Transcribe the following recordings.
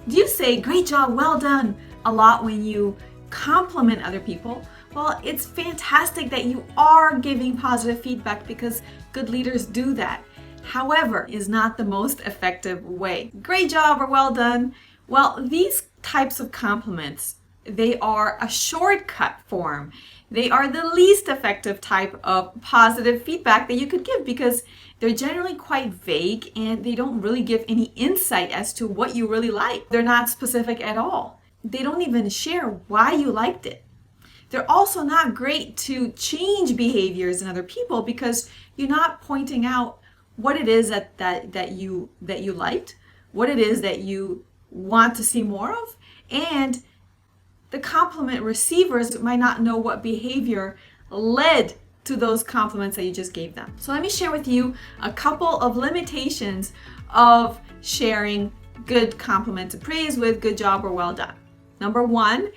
Do you say great job, well done a lot when you compliment other people? Well, it's fantastic that you are giving positive feedback because good leaders do that. However, is not the most effective way. Great job or well done. Well, these types of compliments, they are a shortcut form. They are the least effective type of positive feedback that you could give because they're generally quite vague and they don't really give any insight as to what you really like. They're not specific at all. They don't even share why you liked it. They're also not great to change behaviors in other people because you're not pointing out what it is that you liked, what it is that you want to see more of, and the compliment receivers might not know what behavior led to those compliments that you just gave them. So let me share with you a couple of limitations of sharing good compliments and praise with good job or well done. Number one,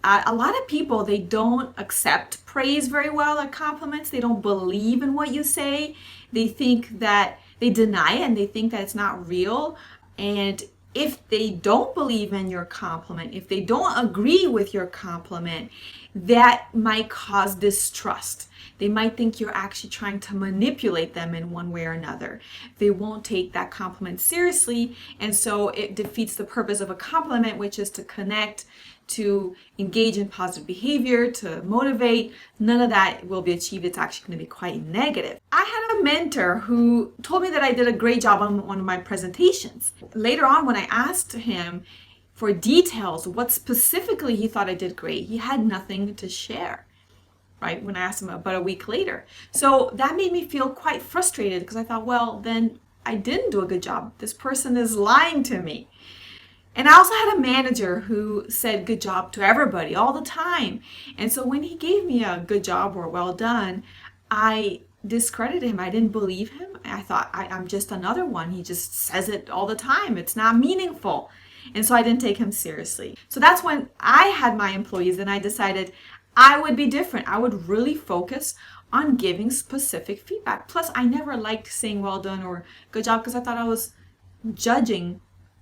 a lot of people, they don't accept praise very well or compliments. They don't believe in what you say. They think that they deny it and they think that it's not real. And if they don't believe in your compliment, if they don't agree with your compliment, that might cause distrust. They might think you're actually trying to manipulate them in one way or another. They won't take that compliment seriously, and so it defeats the purpose of a compliment, which is to connect, to engage in positive behavior, to motivate. None of that will be achieved. It's actually going to be quite negative. I had a mentor who told me that I did a great job on one of my presentations. Later on, when I asked him for details, what specifically he thought I did great, he had nothing to share, right? When I asked him about a week later. So that made me feel quite frustrated because I thought, well, then I didn't do a good job. This person is lying to me. And I also had a manager who said good job to everybody all the time. And so when he gave me a good job or well done, I discredited him. I didn't believe him. I thought I'm just another one. He just says it all the time. It's not meaningful. And so I didn't take him seriously. So that's when I had my employees and I decided I would be different. I would really focus on giving specific feedback. Plus, I never liked saying well done or good job because I thought I was judging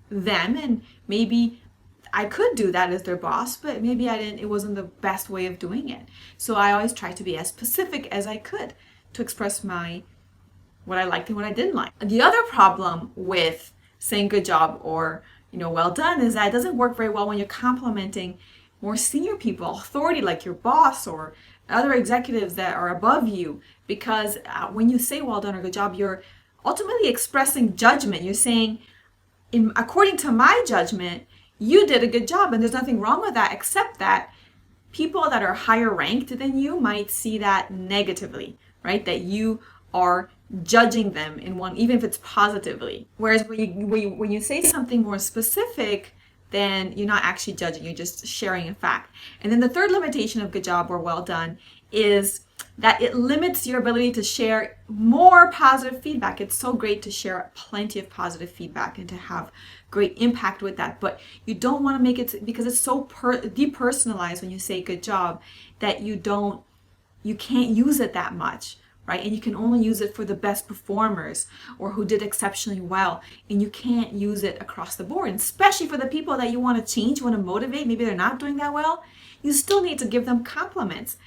them, and maybe I could do that as their boss, but maybe I didn't. It wasn't the best way of doing it. So I always tried to be as specific as I could to express what I liked and what I didn't like. The other problem with saying good job or well done is that it doesn't work very well when you're complimenting more senior people, authority like your boss or other executives that are above you, because when you say well done or good job, you're ultimately expressing judgment. You're saying, according to my judgment, you did a good job, and there's nothing wrong with that, except that people that are higher ranked than you might see that negatively, right? That you are judging them even if it's positively. Whereas when you say something more specific, then you're not actually judging, you're just sharing a fact. And then the third limitation of good job or well done is that it limits your ability to share more positive feedback. It's so great to share plenty of positive feedback and to have great impact with that, but you don't want to make it, because it's so depersonalized when you say good job, that you can't use it that much, right? And you can only use it for the best performers or who did exceptionally well, and you can't use it across the board. And especially for the people that you want to change, you want to motivate, maybe they're not doing that well, you still need to give them compliments.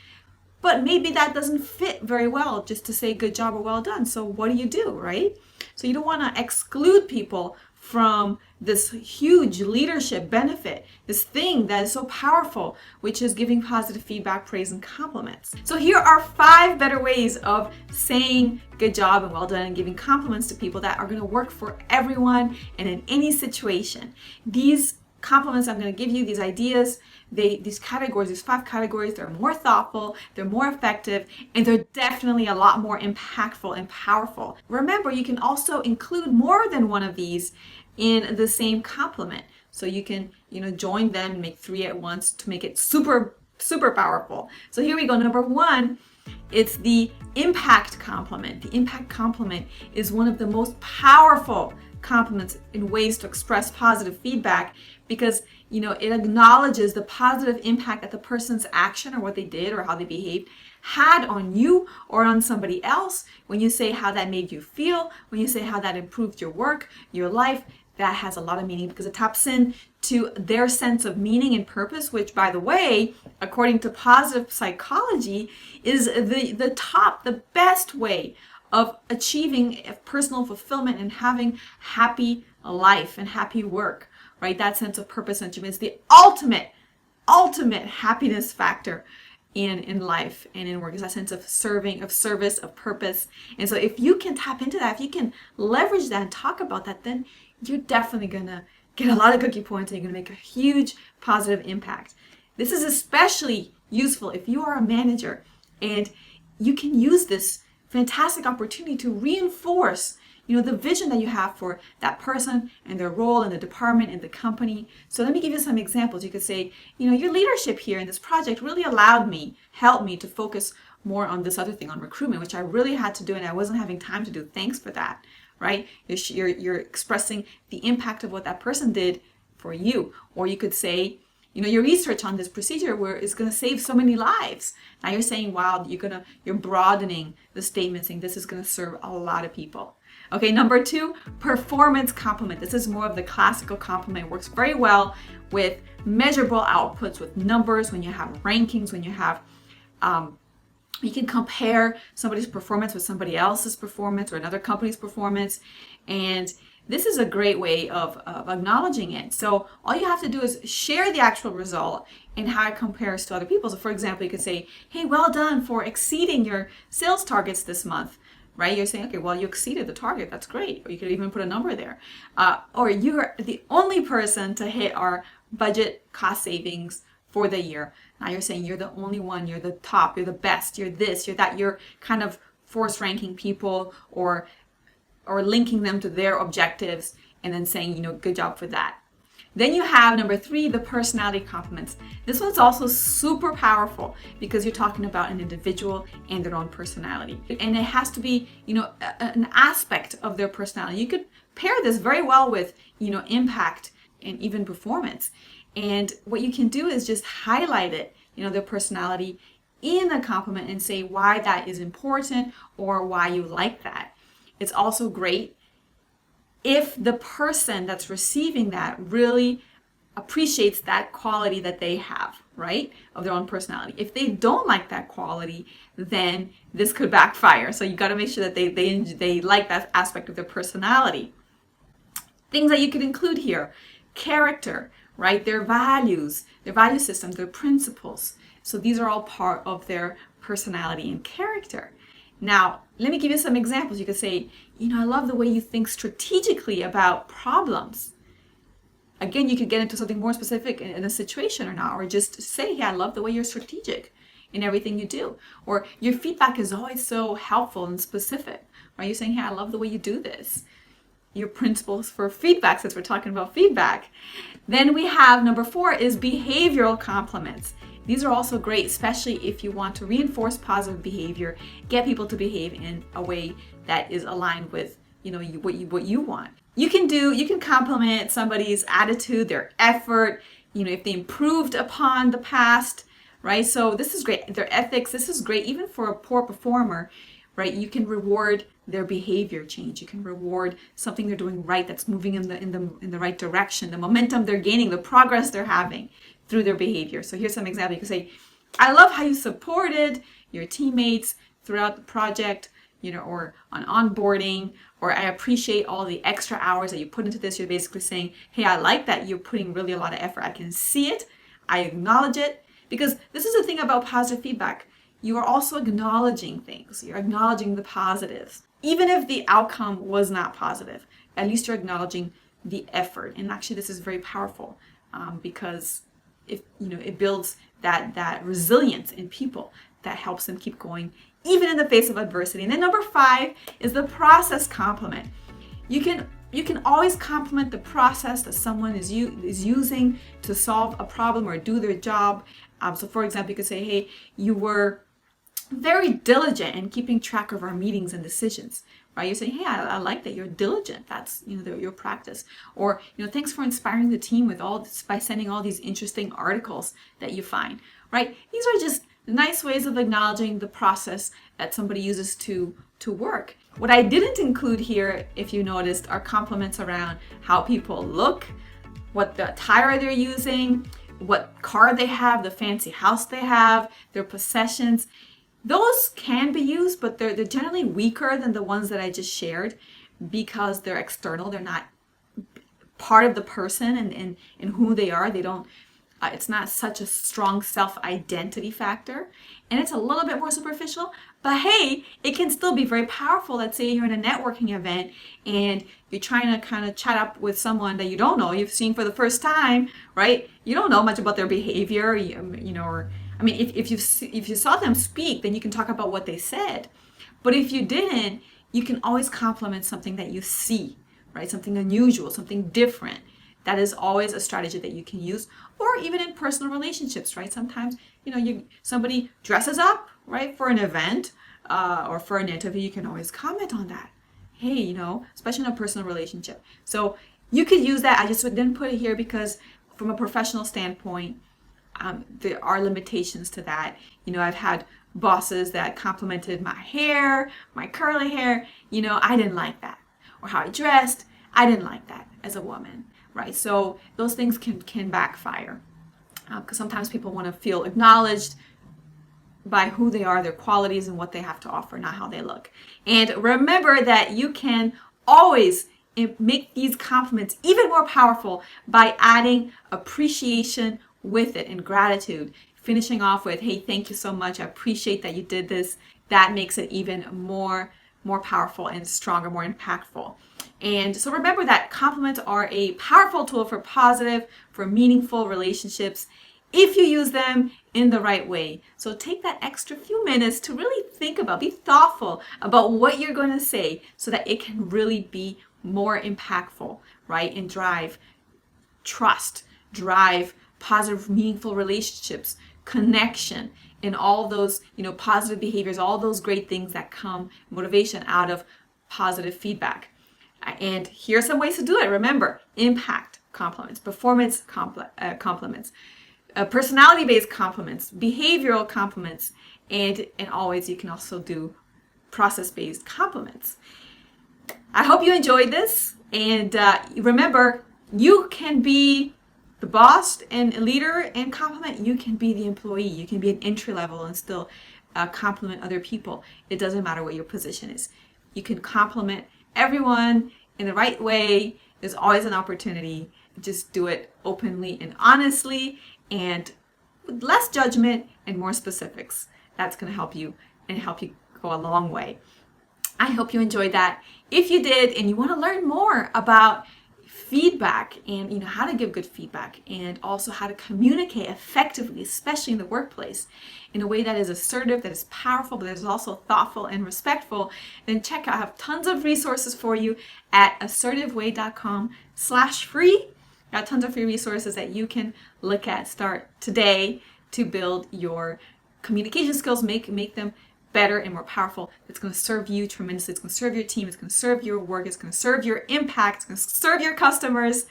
But maybe that doesn't fit very well just to say good job or well done. So what do, right? So you don't want to exclude people from this huge leadership benefit, this thing that is so powerful, which is giving positive feedback, praise, and compliments. So here are 5 better ways of saying good job and well done and giving compliments to people that are going to work for everyone and in any situation. These compliments I'm going to give you, these ideas, these categories, these 5 categories, they're more thoughtful, they're more effective, and they're definitely a lot more impactful and powerful. Remember, you can also include more than one of these in the same compliment. So you can, join them and make 3 at once to make it super, super powerful. So here we go. Number 1, it's the impact compliment. The impact compliment is one of the most powerful compliments in ways to express positive feedback, because it acknowledges the positive impact that the person's action or what they did or how they behaved had on you or on somebody else. When you say how that made you feel, when you say how that improved your work, your life, that has a lot of meaning because it taps in to their sense of meaning and purpose, which, by the way, according to positive psychology, is the best way of achieving personal fulfillment and having happy life and happy work, right? That sense of purpose and achievement is the ultimate happiness factor in life and in work, is that sense of serving, of service, of purpose. And so if you can tap into that, if you can leverage that and talk about that, then you're definitely gonna get a lot of cookie points and you're gonna make a huge positive impact. This is especially useful if you are a manager and you can use this fantastic opportunity to reinforce the vision that you have for that person and their role in the department and the company. So let me give you some examples. You could say, your leadership here in this project really helped me to focus more on this other thing, on recruitment, which I really had to do and I wasn't having time to do. Thanks for that, right? You're expressing the impact of what that person did for you. Or you could say, your research on this procedure is going to save so many lives. Now you're saying, wow, you're broadening the statement, saying this is going to serve a lot of people. Okay, number 2, performance compliment. This is more of the classical compliment. It works very well with measurable outputs, with numbers, when you have rankings, when you have, you can compare somebody's performance with somebody else's performance or another company's performance. And this is a great way of acknowledging it. So all you have to do is share the actual result and how it compares to other people. So for example, you could say, hey, well done for exceeding your sales targets this month. Right? You're saying, okay, well, you exceeded the target. That's great. Or you could even put a number there. Or you're the only person to hit our budget cost savings for the year. Now you're saying you're the only one. You're the top. You're the best. You're this. You're that. You're kind of force ranking people or linking them to their objectives and then saying, good job for that. Then you have number 3, the personality compliments. This one's also super powerful because you're talking about an individual and their own personality. And it has to be, an aspect of their personality. You could pair this very well with, impact and even performance. And what you can do is just highlight it, their personality in a compliment and say why that is important or why you like that. It's also great if the person that's receiving that really appreciates that quality that they have, right, of their own personality. If they don't like that quality, then this could backfire. So you got to make sure that they like that aspect of their personality. Things that you could include here: character, right, their values, their value systems, their principles. So these are all part of their personality and character. Now, let me give you some examples. You could say, I love the way you think strategically about problems. Again, you could get into something more specific in a situation or not, or just say, hey, I love the way you're strategic in everything you do. Or your feedback is always so helpful and specific. Or you're saying, hey, I love the way you do this. Your principles for feedback, since we're talking about feedback. Then we have number 4 is behavioral compliments. These are also great, especially if you want to reinforce positive behavior, get people to behave in a way that is aligned with, what you want. You can compliment somebody's attitude, their effort, if they improved upon the past, right? So this is great. Their ethics, this is great even for a poor performer, right? You can reward their behavior change. You can reward something they're doing right, that's moving in the right direction, the momentum they're gaining, the progress they're having through their behavior. So here's some example. You can say, I love how you supported your teammates throughout the project, or on onboarding, or I appreciate all the extra hours that you put into this. You're basically saying, hey, I like that you're putting really a lot of effort. I can see it. I acknowledge it. Because this is the thing about positive feedback. You are also acknowledging things. You're acknowledging the positives. Even if the outcome was not positive, at least you're acknowledging the effort. And actually, this is very powerful because it builds that resilience in people that helps them keep going even in the face of adversity. And then number 5 is the process compliment. You can always compliment the process that someone is using to solve a problem or do their job. So for example, you could say, hey, you were very diligent in keeping track of our meetings and decisions. Right? You're saying, hey, I like that you're diligent. That's your practice. Or thanks for inspiring the team with all this by sending all these interesting articles that you find. Right? These are just nice ways of acknowledging the process that somebody uses to work. What I didn't include here, if you noticed, are compliments around how people look, what the attire they're using, what car they have, the fancy house they have, their possessions. Those can be used, but they're generally weaker than the ones that I just shared because they're external. They're not part of the person and who they are. They don't, it's not such a strong self-identity factor. And it's a little bit more superficial, but hey, it can still be very powerful. Let's say you're in a networking event and you're trying to kind of chat up with someone that you don't know, you've seen for the first time, right? You don't know much about their behavior, you know, or I mean, if you saw them speak, then you can talk about what they said. But if you didn't, you can always compliment something that you see, right? Something unusual, something different. That is always a strategy that you can use, or even in personal relationships, right? Sometimes, you know, somebody dresses up, right, for an event or for an interview. You can always comment on that. Hey, you know, especially in a personal relationship. So you could use that. I just didn't put it here because from a professional standpoint, there are limitations to that. You know, I've had bosses that complimented my hair, my curly hair. You know, I didn't like that. Or how I dressed, I didn't like that as a woman. Right, so those things can backfire because sometimes people want to feel acknowledged by who they are, their qualities, and what they have to offer, not how they look. And remember that you can always make these compliments even more powerful by adding appreciation with it and gratitude. Finishing off with, hey, thank you so much. I appreciate that you did this. That makes it even more powerful and stronger, more impactful. And so remember that compliments are a powerful tool for positive, for meaningful relationships if you use them in the right way. So take that extra few minutes to really think about, be thoughtful about what you're going to say so that it can really be more impactful, right? And drive trust, drive positive, meaningful relationships, connection, and all those, you know, positive behaviors, all those great things that come, motivation out of positive feedback. And here are some ways to do it. Remember, impact compliments, performance compliments, personality-based compliments, behavioral compliments, and always you can also do process-based compliments. I hope you enjoyed this. And remember, you can be the boss and leader and compliment. You can be the employee. You can be an entry level and still compliment other people. It doesn't matter what your position is. You can compliment everyone in the right way. There's always an opportunity. Just do it openly and honestly and with less judgment and more specifics. That's going to help you and help you go a long way. I hope you enjoyed that. If you did and you want to learn more about feedback and, you know, how to give good feedback and also how to communicate effectively, especially in the workplace, in a way that is assertive, that is powerful, but that is also thoughtful and respectful, then check out, I have tons of resources for you at assertiveway.com/free. Got tons of free resources that you can look at, start today to build your communication skills, make them better and more powerful. It's going to serve you tremendously. It's going to serve your team. It's going to serve your work. It's going to serve your impact. It's going to serve your customers.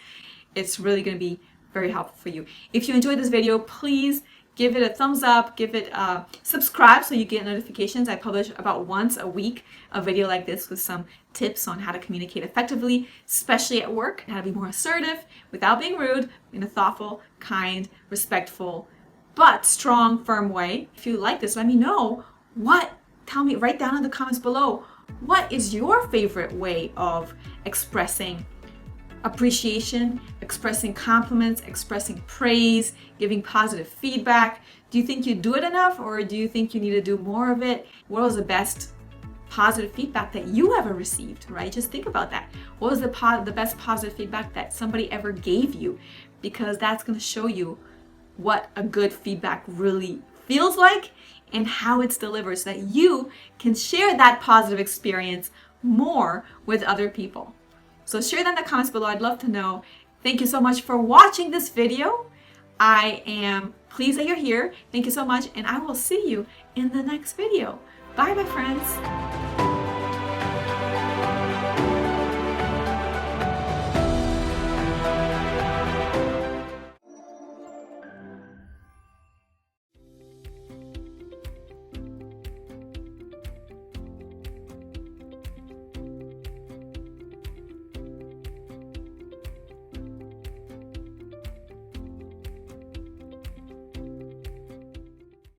It's really going to be very helpful for you. If you enjoyed this video, please give it a thumbs up, give it subscribe so you get notifications. I publish about once a week a video like this with some tips on how to communicate effectively, especially at work, and how to be more assertive without being rude, in a thoughtful, kind, respectful, but strong, firm way. If you like this, let me know. Tell me, write down in the comments below, what is your favorite way of expressing appreciation, expressing compliments, expressing praise, giving positive feedback? Do you think you do it enough, or do you think you need to do more of it? What was the best positive feedback that you ever received, right? Just think about that. What was the best positive feedback that somebody ever gave you? Because that's going to show you what a good feedback really feels like and how it's delivered so that you can share that positive experience more with other people. So share that in the comments below. I'd love to know. Thank you so much for watching this video. I am pleased that you're here. Thank you so much, and I will see you in the next video. Bye, my friends.